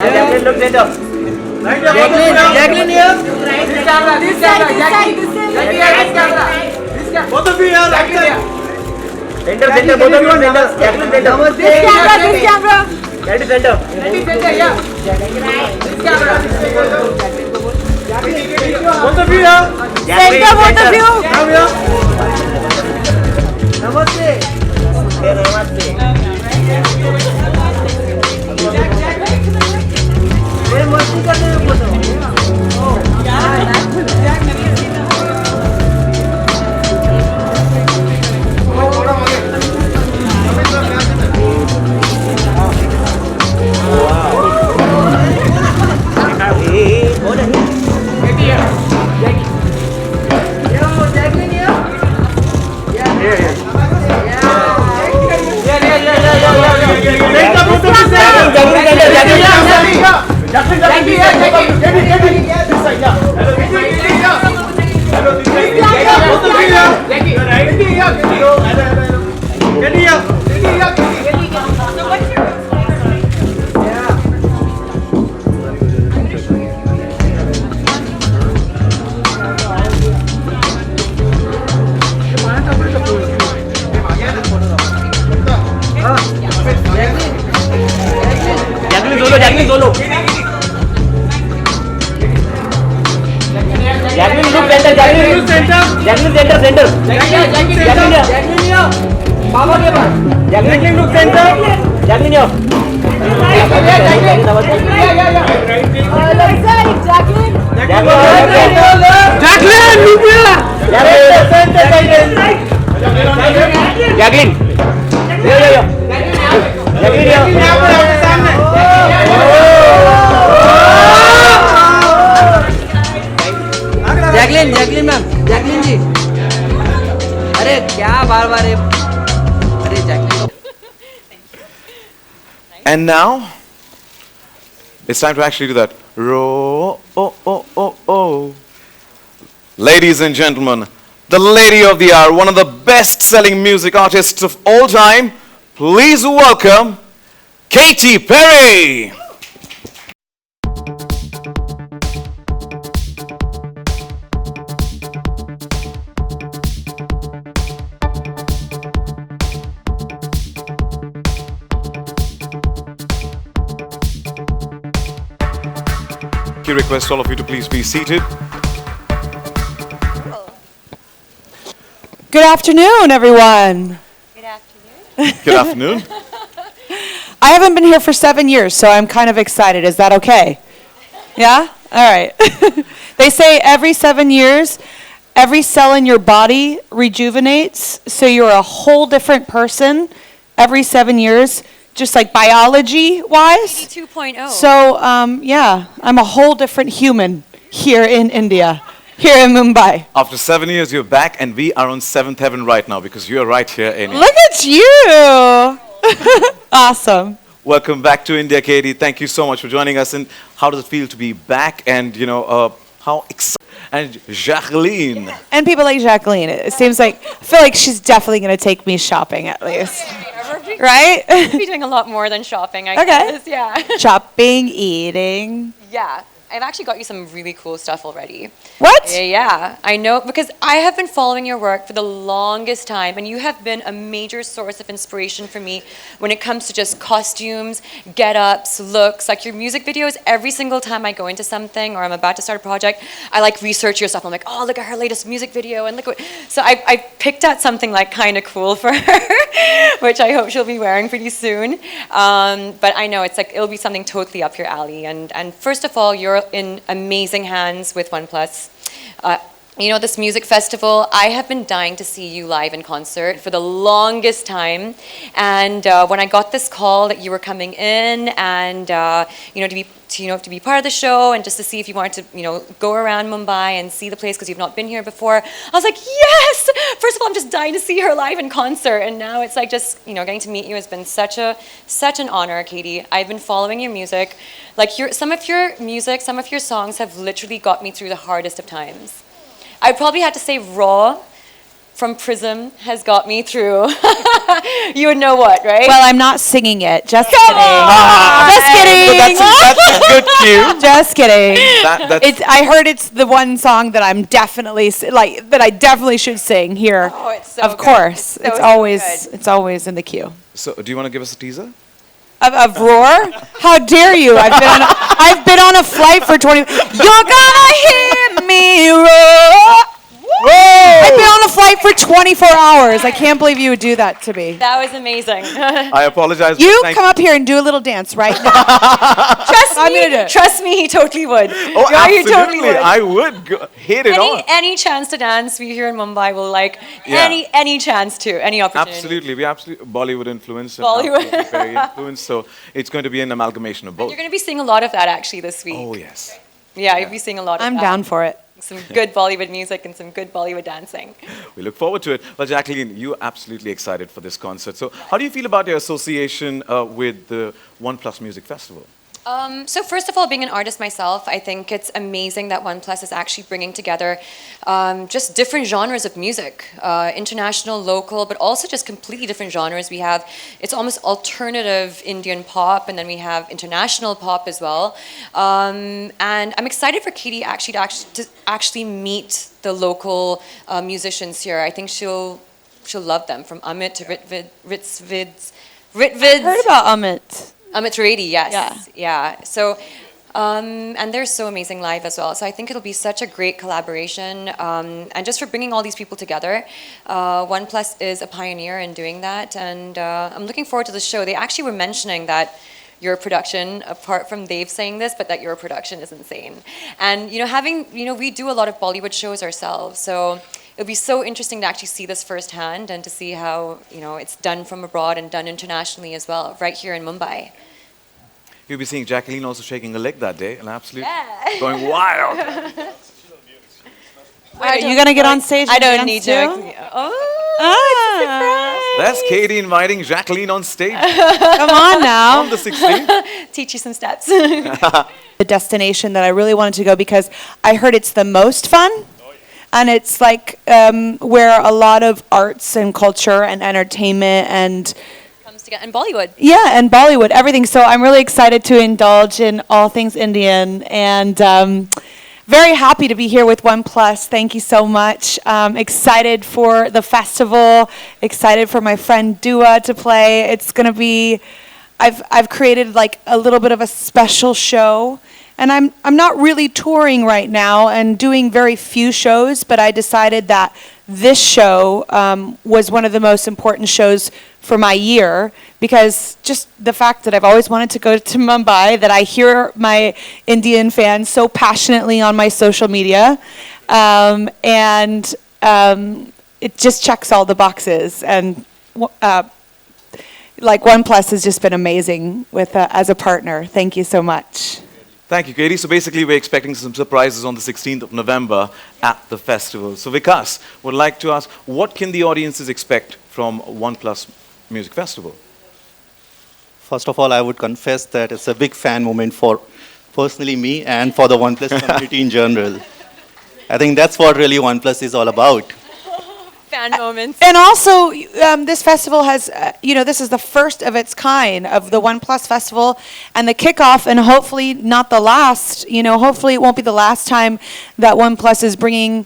Jacqueline, look center. Jacqueline here. This camera, Jacqueline. This camera. Both of you here. Center, both of you center. Jacqueline, center. This camera. Katy, center. Yeah. This camera. Both of you here. Center, both of you. Come here. Namaste. Namaste. ये मस्ती करने में बोल रहा हूँ। Jacqueline solo. Jacqueline look center. Jacqueline here. Baba के पास. Jacqueline look center. Jacqueline here. Jacqueline look here. Jacqueline. Jacqueline ma'am, Jacqueline जी, अरे क्या बार-बार ये, अरे Jacqueline. And now, it's time to actually do that. Oh. Ladies and gentlemen, the lady of the hour, one of the best-selling music artists of all time, please welcome Katy Perry. I request all of you to please be seated. Good afternoon, everyone. Good afternoon. Good afternoon. I haven't been here for 7 years, so I'm kind of excited. Is that okay? Yeah? All right. They say every 7 years, every cell in your body rejuvenates, so you're a whole different person every 7 years, just like biology-wise. 2.0. So, yeah, I'm a whole different human here in India, here in Mumbai. After 7 years, you're back, and we are on 7th heaven right now because you're right here in India. Look at you! Awesome. Welcome back to India, Katy. Thank you so much for joining us. And how does it feel to be back? And, how exciting. And Jacqueline. And people like Jacqueline. It seems like, I feel like she's definitely going to take me shopping at least. Right? We'll be doing a lot more than shopping, I guess. Yeah. Shopping, eating. Yeah. I've actually got you some really cool stuff already. What? Yeah, I know, because I have been following your work for the longest time, and you have been a major source of inspiration for me when it comes to just costumes, get-ups, looks. Like your music videos, every single time I go into something or I'm about to start a project, I like research your stuff. I'm like, oh, look at her latest music video, and look what. So I picked out something like kind of cool for her, which I hope she'll be wearing pretty soon. But I know it's like it'll be something totally up your alley. And first of all, you're in amazing hands with OnePlus. This music festival, I have been dying to see you live in concert for the longest time. And when I got this call that you were coming in and, to be part of the show and just to see if you wanted to, go around Mumbai and see the place because you've not been here before, I was like, yes! First of all, I'm just dying to see her live in concert. And now it's like just, getting to meet you has been such an honor, Katy. I've been following your music. Like some of your songs have literally got me through the hardest of times. I probably had to say raw from Prism has got me through. You would know what, right? Well, I'm not singing it. Just kidding. Just So kidding. that's a good cue. Just kidding. That's I heard it's the one song that I'm definitely that I definitely should sing here. Oh, it's so of good. course, It's so good. it's always in the queue. So, do you want to give us a teaser? Of Roar? How dare you? I've been on a flight for 20. You're gonna hear me roar. I've been on a flight for 24 hours. I can't believe you would do that to me. That was amazing. I apologize. You Thank come up here and do a little dance right now. I'm gonna do it. Trust me, he totally would. Oh, Yeah, he absolutely. totally would. I would hit it on. Any chance to dance, we here in Mumbai will like. Yeah. Any chance to, any opportunity. Absolutely. We absolutely Bollywood influenced. And Bollywood. absolutely very influenced. So it's going to be an amalgamation of both. You're going to be seeing a lot of that actually this week. Oh, yes. Yeah, you'll be seeing a lot of I'm that. down for it. Some good Bollywood music and some good Bollywood dancing. We look forward to it. Well, Jacqueline, you're absolutely excited for this concert. So how do you feel about your association with the OnePlus Music Festival? So first of all, being an artist myself, I think it's amazing that OnePlus is actually bringing together just different genres of music, international, local, but also just completely different genres. We have, it's almost alternative Indian pop, and then we have international pop as well. And I'm excited for Katy to actually meet the local musicians here. I think she'll love them, from Amit to Ritvids. I heard about Amit. Amit Reddy, yes. Yeah. So, and they're so amazing live as well. So I think it'll be such a great collaboration. And just for bringing all these people together, OnePlus is a pioneer in doing that. And I'm looking forward to the show. They actually were mentioning that your production, apart from Dave saying this, but that your production is insane. And, we do a lot of Bollywood shows ourselves. So it'll be so interesting to actually see this firsthand and to see how, it's done from abroad and done internationally as well, right here in Mumbai. You'll be seeing Jacqueline also shaking a leg that day and absolutely going wild. Are you going to get on stage and I don't dance need too? to. That's Katy inviting Jacqueline on stage Come on now. on the 16th. Teach you some steps. The destination that I really wanted to go because I heard it's the most fun. And it's like where a lot of arts and culture and entertainment and Comes together. And Bollywood. and Bollywood, everything. So I'm really excited to indulge in all things Indian and very happy to be here with OnePlus. Thank you so much. Excited for the festival. Excited for my friend Dua to play. It's gonna be. I've created like a little bit of a special show. And I'm not really touring right now and doing very few shows, but I decided that this show was one of the most important shows for my year because just the fact that I've always wanted to go to Mumbai, that I hear my Indian fans so passionately on my social media, and it just checks all the boxes. And like OnePlus has just been amazing with as a partner. Thank you so much. Thank you, Katy. So basically, we're expecting some surprises on the 16th of November at the festival. So Vikas would like to ask, what can the audiences expect from OnePlus Music Festival? First of all, I would confess that it's a big fan moment for personally me and for the OnePlus community in general. I think that's what really OnePlus is all about. Fan moments. And also, this festival has, this is the first of its kind of the OnePlus Festival and the kickoff, and hopefully not the last. Hopefully it won't be the last time that OnePlus is bringing,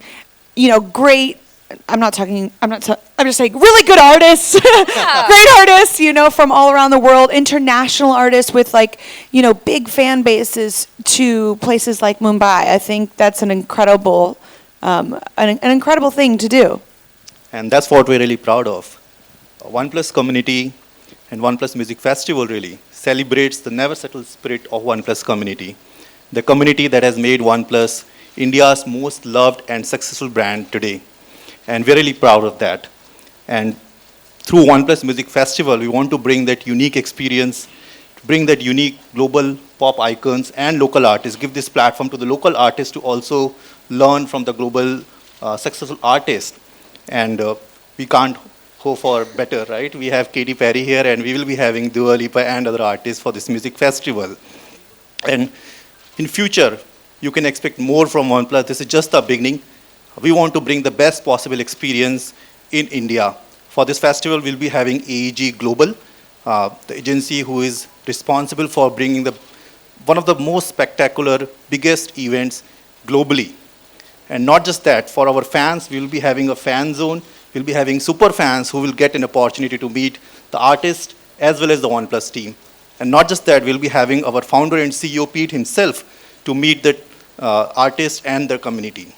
great. I'm just saying really good artists, great artists, from all around the world, international artists with big fan bases to places like Mumbai. I think that's an incredible thing to do. And that's what we're really proud of. OnePlus community and OnePlus Music Festival really celebrates the never settle spirit of OnePlus community. The community that has made OnePlus India's most loved and successful brand today. And we're really proud of that. And through OnePlus Music Festival, we want to bring that unique experience, bring that unique global pop icons and local artists, give this platform to the local artists to also learn from the global successful artists. And we can't hope for better, right? We have Katy Perry here, and we will be having Dua Lipa and other artists for this music festival. And in future, you can expect more from OnePlus. This is just the beginning. We want to bring the best possible experience in India. For this festival, we'll be having AEG Global, the agency who is responsible for bringing one of the most spectacular, biggest events globally. And not just that, for our fans, we will be having a fan zone. We'll be having super fans who will get an opportunity to meet the artist as well as the OnePlus team. And not just that, we'll be having our founder and CEO, Pete himself, to meet the artists and their community.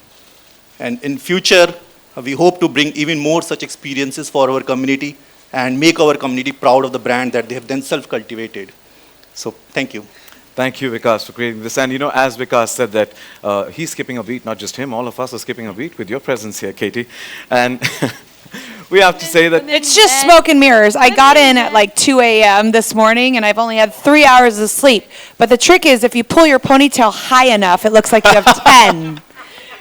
And in future, we hope to bring even more such experiences for our community and make our community proud of the brand that they have themselves cultivated. So, thank you. Thank you, Vikas, for creating this. And as Vikas said that he's skipping a beat, not just him, all of us are skipping a beat with your presence here, Katy. And we have to say that... It's just smoke and mirrors. I got in at like 2 a.m. this morning, and I've only had 3 hours of sleep. But the trick is, if you pull your ponytail high enough, it looks like you have 10.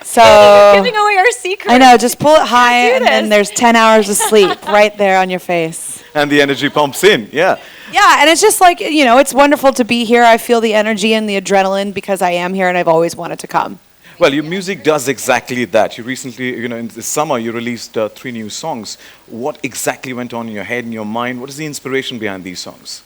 So... Giving away our secret. I know, just pull it high, and then there's 10 hours of sleep right there on your face. And the energy pumps in, yeah. Yeah, and it's just like, it's wonderful to be here. I feel the energy and the adrenaline because I am here, and I've always wanted to come. Well, your music does exactly that. You recently, in the summer, you released 3 new songs. What exactly went on in your head and your mind? What is the inspiration behind these songs?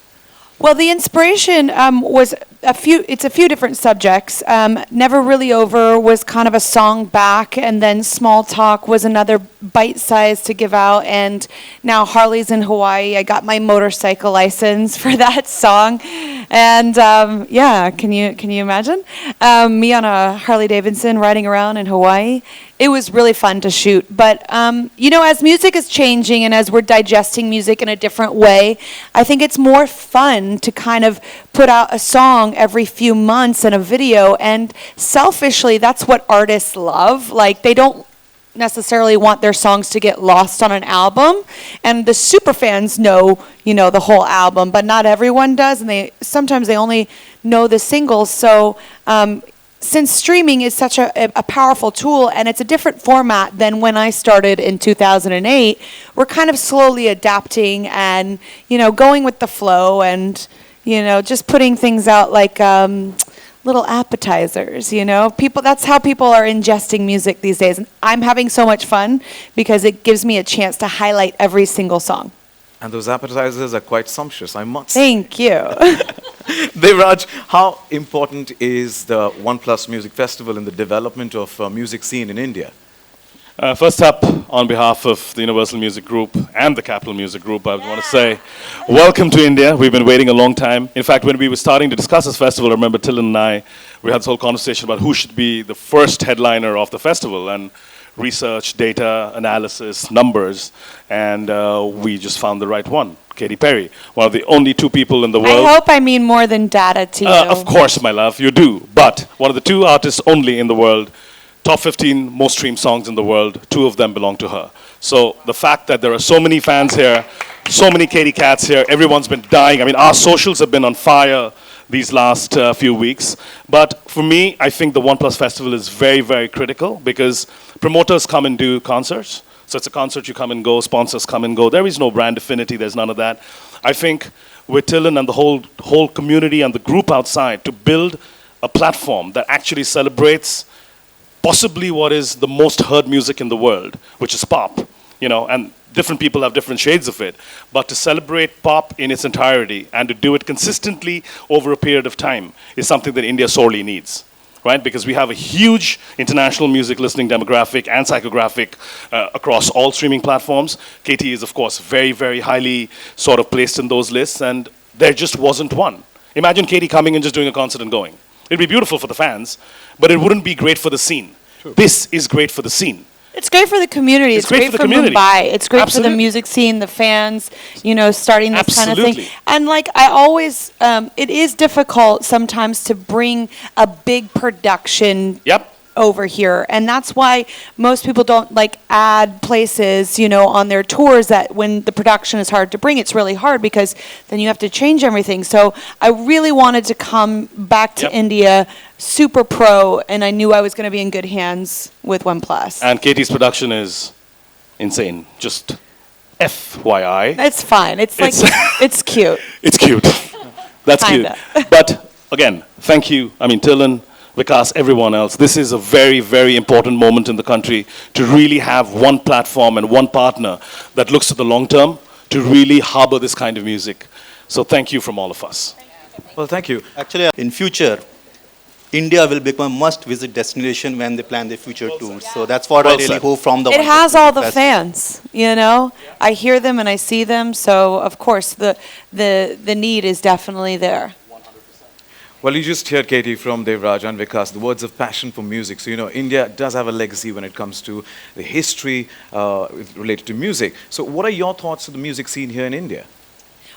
Well, the inspiration was it's a few different subjects. Never Really Over was kind of a song back, and then Small Talk was another bite size to give out, and now Harley's in Hawaii. I got my motorcycle license for that song. And can you imagine? Me on a Harley Davidson riding around in Hawaii. It was really fun to shoot. But, as music is changing and as we're digesting music in a different way, I think it's more fun to kind of put out a song every few months and a video. And selfishly, that's what artists love. Like, they don't necessarily want their songs to get lost on an album. And the super fans know, the whole album, but not everyone does. And sometimes they only know the singles. So, since streaming is such a powerful tool and it's a different format than when I started in 2008, we're kind of slowly adapting and, going with the flow and, just putting things out like little appetizers, People, that's how people are ingesting music these days. And I'm having so much fun because it gives me a chance to highlight every single song. And those appetizers are quite sumptuous, I must say. Thank you. Devraj, how important is the OnePlus Music Festival in the development of music scene in India? First up, on behalf of the Universal Music Group and the Capital Music Group, I want to say, welcome to India. We've been waiting a long time. In fact, when we were starting to discuss this festival, I remember Till and I, we had this whole conversation about who should be the first headliner of the festival, and research, data, analysis, numbers, and we just found the right one, Katy Perry, one of the only 2 people in the world. I hope I mean more than data to you. Of course, my love, you do. But one of the 2 artists only in the world, top 15 most streamed songs in the world, 2 of them belong to her. So the fact that there are so many fans here, so many Katy cats here, everyone's been dying. I mean, our socials have been on fire these last few weeks. But for me, I think the OnePlus Festival is very, very critical because promoters come and do concerts. So it's a concert, you come and go, sponsors come and go. There is no brand affinity, there's none of that. I think with Tillen and the whole community and the group outside to build a platform that actually celebrates possibly what is the most heard music in the world, which is pop, and different people have different shades of it. But to celebrate pop in its entirety and to do it consistently over a period of time is something that India sorely needs, right? Because we have a huge international music listening demographic and psychographic across all streaming platforms. Katy is, of course, very, very highly sort of placed in those lists, and there just wasn't one. Imagine Katy coming and just doing a concert and going. It'd be beautiful for the fans, but it wouldn't be great for the scene. True. This is great for the scene. It's great for the community. It's great for Mumbai. It's great for the music scene, the fans, starting this kind of thing. And I always, it is difficult sometimes to bring a big production over here. And that's why most people don't add places, on their tours that when the production is hard to bring, it's really hard because then you have to change everything. So I really wanted to come back to India super pro, and I knew I was going to be in good hands with OnePlus. And Katy's production is insane. Just FYI. It's fine. It's it's cute. It's cute. That's Kinda. Cute. But again, thank you. I mean, Tillen, Vikas, everyone else, this is a very, very important moment in the country to really have one platform and one partner that looks to the long term to really harbor this kind of music. So thank you from all of us. Well, thank you. Actually, in future, India will become a must-visit destination when they plan their future tours. So that's what Well I really said. hope from the It OnePlus has all Music the Festival. fans, you know? I hear them and I see them, so of course the need is definitely there. Well, you just heard, Katy, from Devraj and Vikas, the words of passion for music. So, India does have a legacy when it comes to the history related to music. So what are your thoughts of the music scene here in India?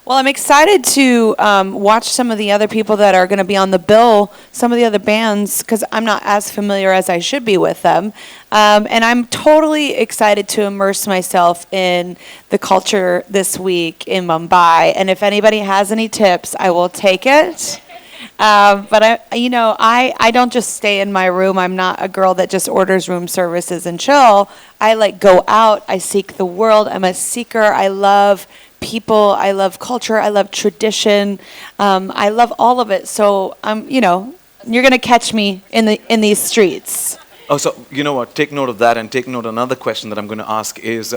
Well, I'm excited to watch some of the other people that are going to be on the bill, some of the other bands, because I'm not as familiar as I should be with them. And I'm totally excited to immerse myself in the culture this week in Mumbai. And if anybody has any tips, I will take it. But I don't just stay in my room. I'm not a girl that just orders room services and chill. I go out. I seek the world. I'm a seeker. I love people. I love culture. I love tradition. I love all of it. So you're gonna catch me in these streets. Oh, so you know what? Take note of that, and take note of another question that I'm going to ask is,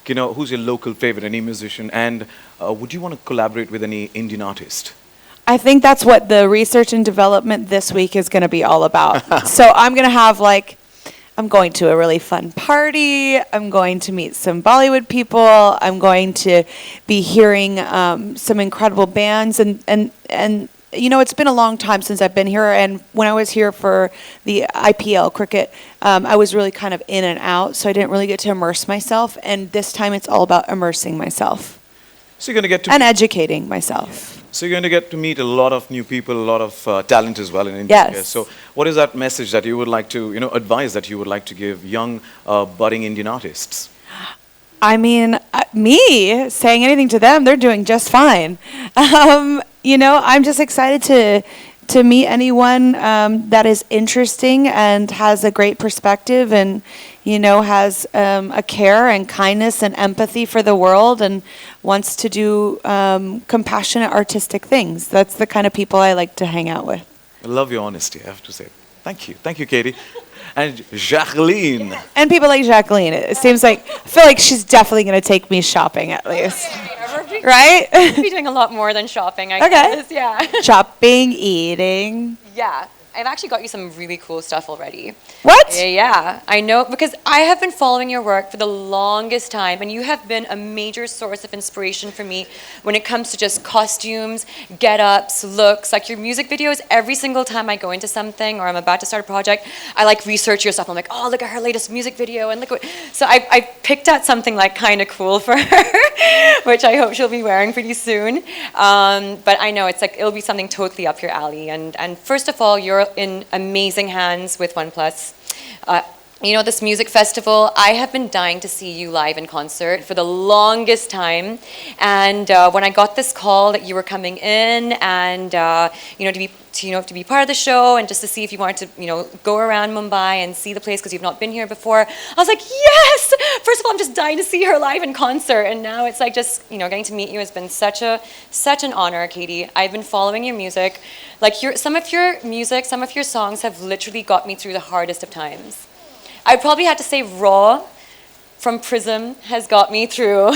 who's your local favorite, any musician, and would you want to collaborate with any Indian artist? I think that's what the research and development this week is going to be all about. So I'm going to have I'm going to a really fun party. I'm going to meet some Bollywood people. I'm going to be hearing some incredible bands. And it's been a long time since I've been here. And when I was here for the IPL cricket, I was really kind of in and out. So I didn't really get to immerse myself. And this time it's all about immersing myself. So you're going to get to and educating myself. So you're going to get to meet a lot of new people, a lot of talent as well in India. Yes. So what is that message that you would like to, advise that you would like to give young, budding Indian artists? I mean, me saying anything to them, they're doing just fine. I'm just excited to meet anyone that is interesting and has a great perspective and, has a care and kindness and empathy for the world and wants to do compassionate artistic things. That's the kind of people I like to hang out with. I love your honesty, I have to say. Thank you. Thank you, Katy. And Jacquiline. And people like Jacquiline. It seems I feel like she's definitely going to take me shopping at least. Right? I'll be doing a lot more than shopping, I guess. Yeah. Shopping, eating. Yeah. I've actually got you some really cool stuff already. What? Yeah, I know, because I have been following your work for the longest time, and you have been a major source of inspiration for me when it comes to just costumes, get-ups, looks, your music videos. Every single time I go into something or I'm about to start a project, I research your stuff. I'm like, oh, look at her latest music video, and look what. So I picked out something kind of cool for her, which I hope she'll be wearing pretty soon. But I know it's it'll be something totally up your alley. And first of all, you're in amazing hands with OnePlus. This music festival, I have been dying to see you live in concert for the longest time. And when I got this call that you were coming in and, to be part of the show and just to see if you wanted to, go around Mumbai and see the place because you've not been here before, I was like, yes! First of all, I'm just dying to see her live in concert. And now it's getting to meet you has been such an honor, Katy. I've been following your music. Some of your music, some of your songs have literally got me through the hardest of times. I probably had to say Raw from Prism has got me through.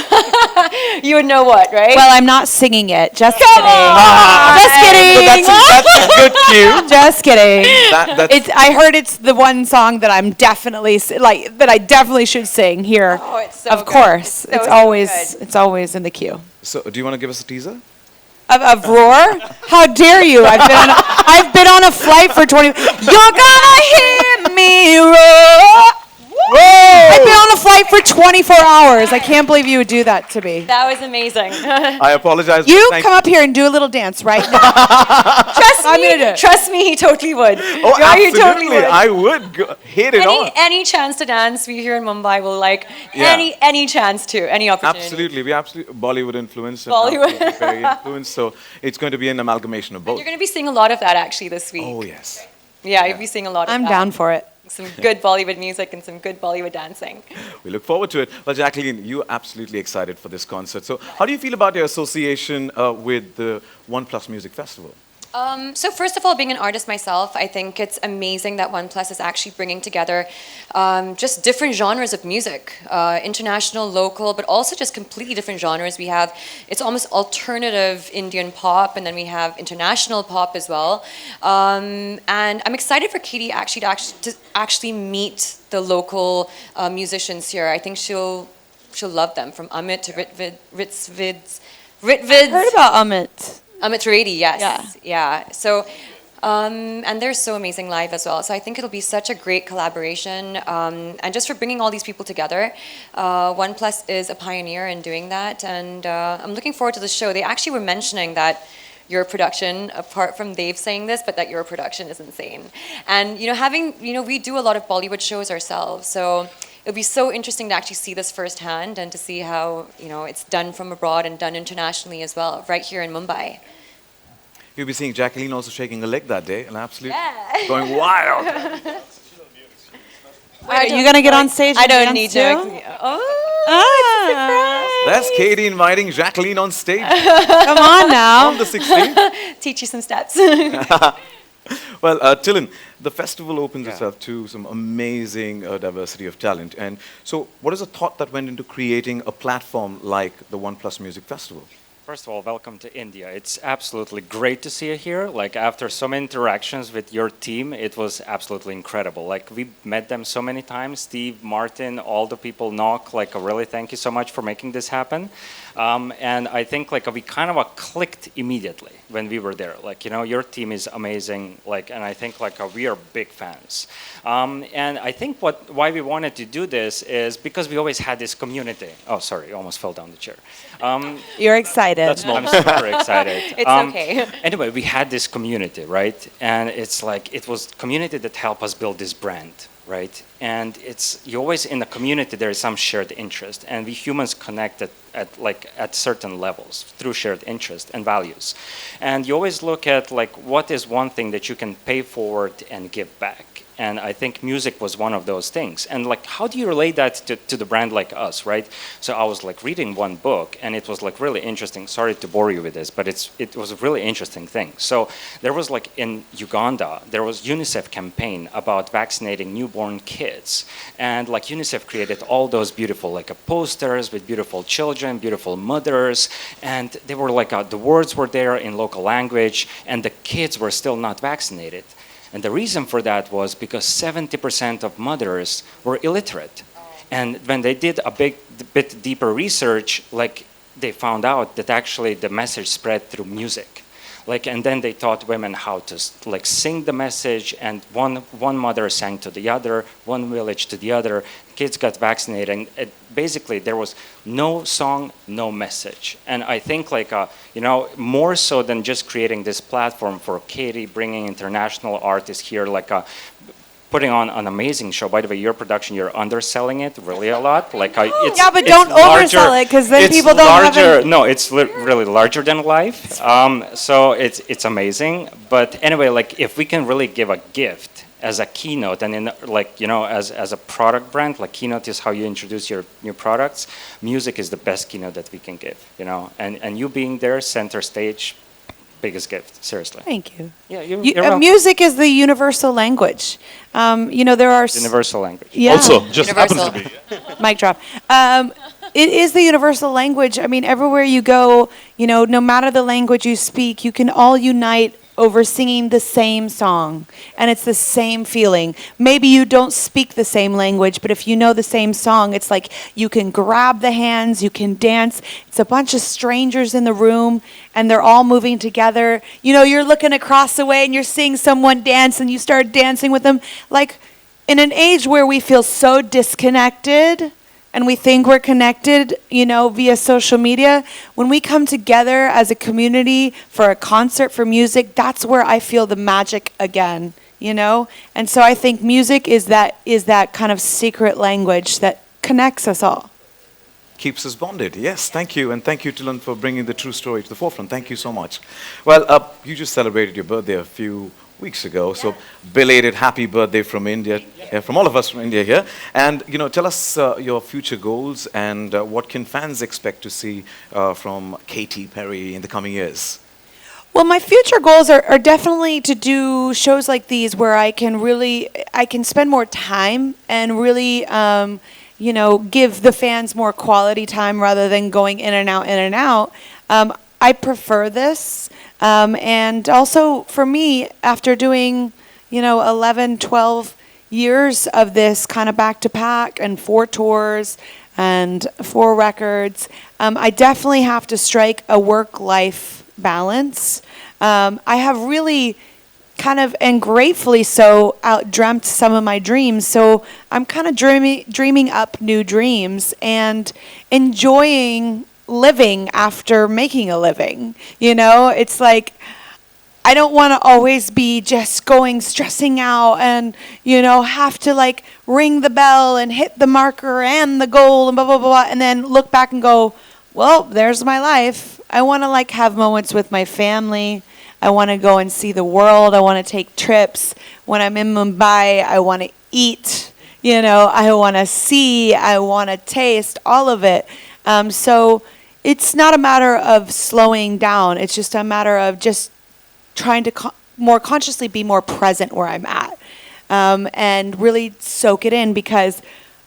You would know what, right? Well, I'm not singing it. Just kidding. Just kidding. So that's a good cue. Just kidding. That's I heard it's the one song that I'm definitely that I definitely should sing here. Oh, it's so of good. course, It's so it's always in the queue. So do you want to give us a teaser? Of Roar? How dare you? I've been on a flight for 20. You're gonna hear me roar. I've been on a flight for 24 hours. I can't believe you would do that to me. That was amazing. I apologize. You Thank come up here and do a little dance right now. I'm gonna do it. Trust me, he totally would. Oh, Yeah, he absolutely. totally would. I would hit it on. Any chance to dance, we here in Mumbai will Yeah. any chance to, any opportunity. Absolutely. We absolutely Bollywood influence. And Bollywood. absolutely very influenced. So it's going to be an amalgamation of both. You're going to be seeing a lot of that actually this week. Oh, yes. Yeah, you'll be seeing a lot of I'm that. down for it. Some good Bollywood music and some good Bollywood dancing. We look forward to it. Well, Jacqueline, you're absolutely excited for this concert. So how do you feel about your association with the OnePlus Music Festival? So first of all, being an artist myself, I think it's amazing that OnePlus is actually bringing together just different genres of music, international, local, but also just completely different genres. We have, it's almost alternative Indian pop, and then we have international pop as well. And I'm excited for Katy to actually meet the local musicians here. I think she'll love them, from Amit to Ritvids. Heard about Amit. Amit Reddy, yes. Yeah. Yeah. So, and they're so amazing live as well. So I think it'll be such a great collaboration. And just for bringing all these people together, OnePlus is a pioneer in doing that. And I'm looking forward to the show. They actually were mentioning that your production, apart from Dave saying this, but that your production is insane. And, we do a lot of Bollywood shows ourselves. So it'll be so interesting to actually see this firsthand and to see how, it's done from abroad and done internationally as well, right here in Mumbai. You'll be seeing Jacquiline also shaking a leg that day and absolutely going wild. You gonna get on stage? I and don't dance need too? to. Oh, That's Katy inviting Jacquiline on stage Come on now. on the 16th. teach you some steps. Well, Tilin, the festival opens itself to some amazing diversity of talent. And so what is the thought that went into creating a platform like the OnePlus Music Festival? First of all, welcome to India. It's absolutely great to see you here. Like, after so many interactions with your team, it was absolutely incredible. Like, we met them so many times. Steve, Martin, all the people, Knock, really thank you so much for making this happen. And I think we kind of clicked immediately when we were there. Your team is amazing. And I think we are big fans. And I think why we wanted to do this is because we always had this community. Oh, sorry, almost fell down the chair. You're excited. That's I'm super excited. It's okay. Anyway, we had this community, right? And it's it was community that helped us build this brand, right? And you always in the community there is some shared interest, and we humans connect at certain levels through shared interest and values. And you always look at what is one thing that you can pay forward and give back. And I think music was one of those things. And how do you relate that to the brand like us, right? So I was reading one book, and it was really interesting. Sorry to bore you with this, but it was a really interesting thing. So there was in Uganda, there was UNICEF campaign about vaccinating newborn kids. And UNICEF created all those beautiful posters with beautiful children, beautiful mothers. And they were the words were there in local language, and the kids were still not vaccinated. And the reason for that was because 70% of mothers were illiterate. And when they did a bit deeper research, they found out that actually the message spread through music. And then they taught women how to sing the message, and one mother sang to the other, one village to the other. Kids got vaccinated, and basically there was no song, no message. And I think more so than just creating this platform for Katy, bringing international artists here, putting on an amazing show. By the way, your production, you're underselling it really a lot. Yeah, but don't oversell it, because then people don't have it. No, it's really larger than life. So it's amazing. But anyway, if we can really give a gift as a keynote, and as a product brand, keynote is how you introduce your new products. Music is the best keynote that we can give. And you being there, center stage, biggest gift, seriously. Thank you. Yeah, you're welcome. Music is the universal language. There are Universal language. Yeah. Also, just happens to Universal. be. Mic drop. It is the universal language. I mean, everywhere you go, no matter the language you speak, you can all unite over singing the same song, and it's the same feeling. Maybe you don't speak the same language, but if you know the same song, it's you can grab the hands, you can dance. It's a bunch of strangers in the room, and they're all moving together. You're looking across the way, and you're seeing someone dance, and you start dancing with them. In an age where we feel so disconnected, and we think we're connected, via social media, when we come together as a community for a concert, for music, that's where I feel the magic again, And so I think music is that kind of secret language that connects us all. Keeps us bonded. Yes, thank you. And thank you, Tilin, for bringing the true story to the forefront. Thank you so much. Well, you just celebrated your birthday a few weeks ago. So belated happy birthday from India, from all of us from India here. And, tell us your future goals and what can fans expect to see from Katy Perry in the coming years? Well, my future goals are definitely to do shows like these where I can spend more time and really, give the fans more quality time rather than going in and out, in and out. I prefer this. And also for me, after doing, 11, 12 years of this kind of back to back and 4 tours and 4 records, I definitely have to strike a work-life balance. I have really kind of, and gratefully so, outdreamt some of my dreams. So I'm kind of dreaming up new dreams and enjoying living after making a living. It's like, I don't want to always be just stressing out and, have to like ring the bell and hit the marker and the goal and blah, blah, blah, and then look back and go, well, there's my life. I want to like have moments with my family. I want to go and see the world. I want to take trips. When I'm in Mumbai, I want to eat. I want to see. I want to taste all of it. So it's not a matter of slowing down. It's just a matter of just trying to more consciously be more present where I'm at, and really soak it in, because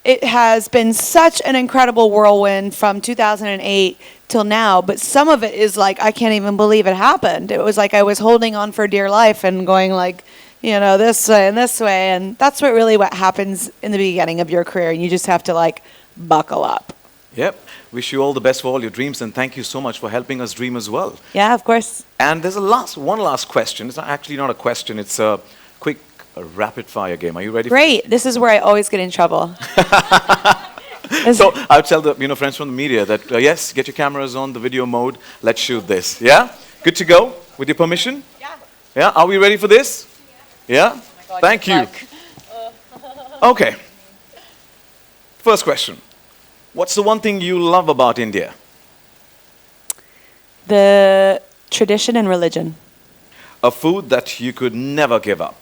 it has been such an incredible whirlwind from 2008 till now, but some of it is like, I can't even believe it happened. It was like I was holding on for dear life and going like, this way and this way, and that's what happens in the beginning of your career, and you just have to like buckle up. Yep. Wish you all the best for all your dreams, and thank you so much for helping us dream as well. Yeah, of course. And there's one last question. It's actually not a question. It's a quick rapid fire game. Are you ready? Great. This is where I always get in trouble. So I'll tell the friends from the media that yes, get your cameras on the video mode. Let's shoot this. Yeah. Good to go. With your permission. Yeah. Yeah. Are we ready for this? Yeah. Oh my God, thank you. Okay. First question. What's the one thing you love about India? The tradition and religion. A food that you could never give up.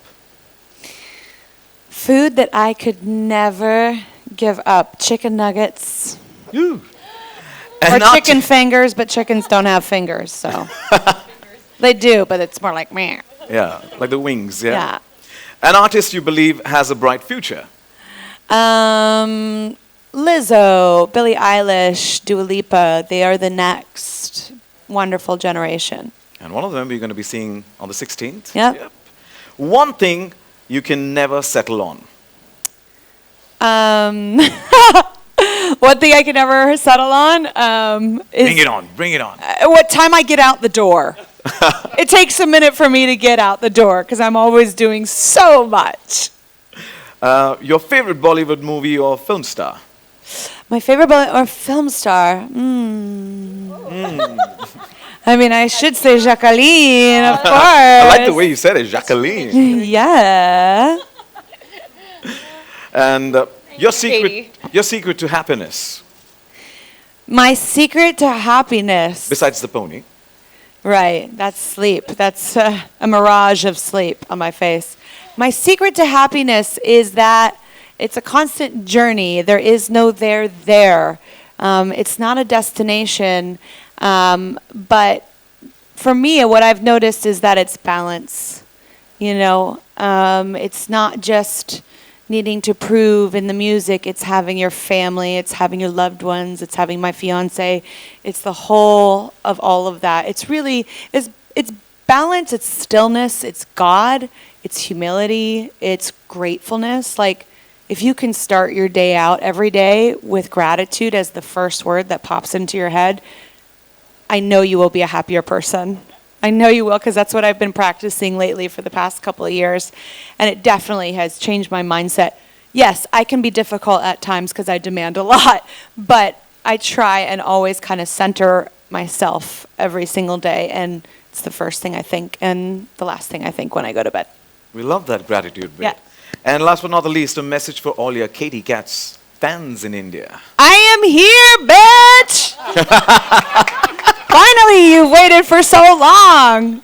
Food that I could never give up. Chicken nuggets. Ooh. Or chicken fingers, but chickens don't have fingers, so. They do, but it's more like meh. Yeah, like the wings, yeah? Yeah. An artist you believe has a bright future? Lizzo, Billie Eilish, Dua Lipa, they are the next wonderful generation. And one of them you're going to be seeing on the 16th? Yep. One thing you can never settle on? One thing I can never settle on is... Bring it on. What time I get out the door. It takes a minute for me to get out the door because I'm always doing so much. Your favorite Bollywood movie or film star? My favorite film star? I mean, I should say Jacquiline, of course. I like the way you said it, Jacquiline. Yeah. And your secret to happiness? My secret to happiness. Besides the pony. Right, that's sleep. That's a mirage of sleep on my face. My secret to happiness is that it's a constant journey. There is no there. It's not a destination. But for me, what I've noticed is that it's balance. It's not just needing to prove in the music. It's having your family. It's having your loved ones. It's having my fiance. It's the whole of all of that. It's really, it's balance. It's stillness. It's God. It's humility. It's gratefulness. Like, if you can start your day out every day with gratitude as the first word that pops into your head, I know you will be a happier person. I know you will, because that's what I've been practicing lately for the past couple of years. And it definitely has changed my mindset. Yes, I can be difficult at times because I demand a lot, but I try and always kind of center myself every single day. And it's the first thing I think and the last thing I think when I go to bed. We love that gratitude bit. Yeah. And last but not the least, a message for all your Katy Cats fans in India. I am here, bitch! Finally, you've waited for so long.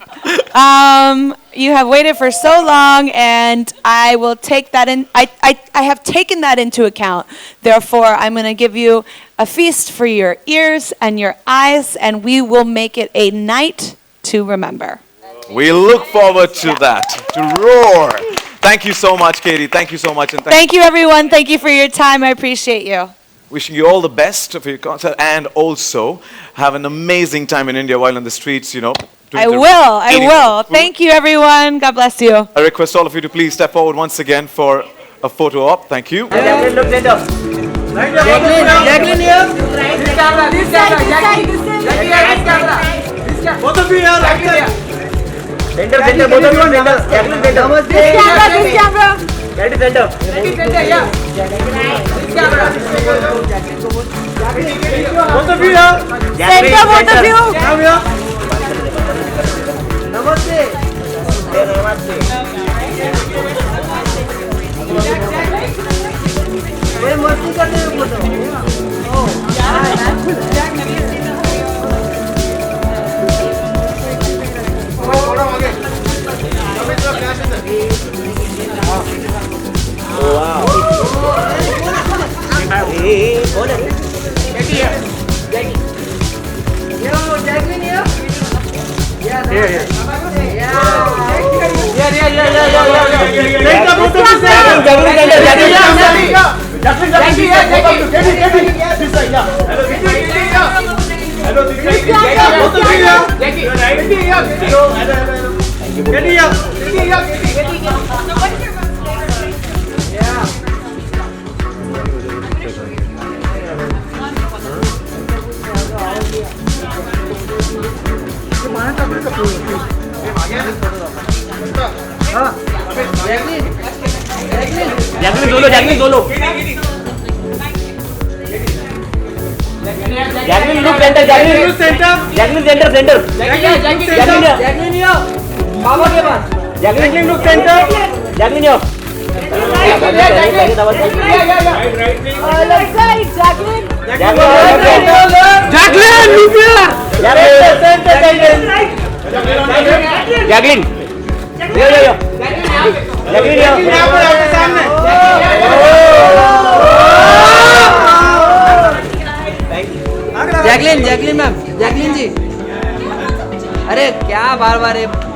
You have waited for so long, and I will take that in. I have taken that into account. Therefore, I'm going to give you a feast for your ears and your eyes, and we will make it a night to remember. We look forward to that, to roar. Thank you so much, Katy. Thank you so much. And Thank you, everyone. Thank you for your time. I appreciate you. wishing you all the best for your concert and also have an amazing time in India while on the streets, you know. doing I the will. I eating will. food. Thank you, everyone. God bless you. I request all of you to please step forward once again for a photo op. Thank you. Jacqueline, look center. Jacqueline here. This camera, Jacqueline. Jacqueline, this camera. This camera. Both of you here. Jacqueline. Center, both of you on center. Jacqueline, center. This camera. Katy, center. Katy, center, yeah. This camera. Both of you here. Center, both of you. Come here. Namaste. Namaste. ये मस्ती करते हुए photo Jacqueline solo. Jacqueline look center. Jacqueline look center. Jacqueline center. Jacqueline here. Baba के पास. Jacqueline look center. Jacqueline here. Left side, Jacqueline. Jacqueline look here. Jacqueline. Jacqueline ma'am, Jacqueline ji, अरे क्या बार बार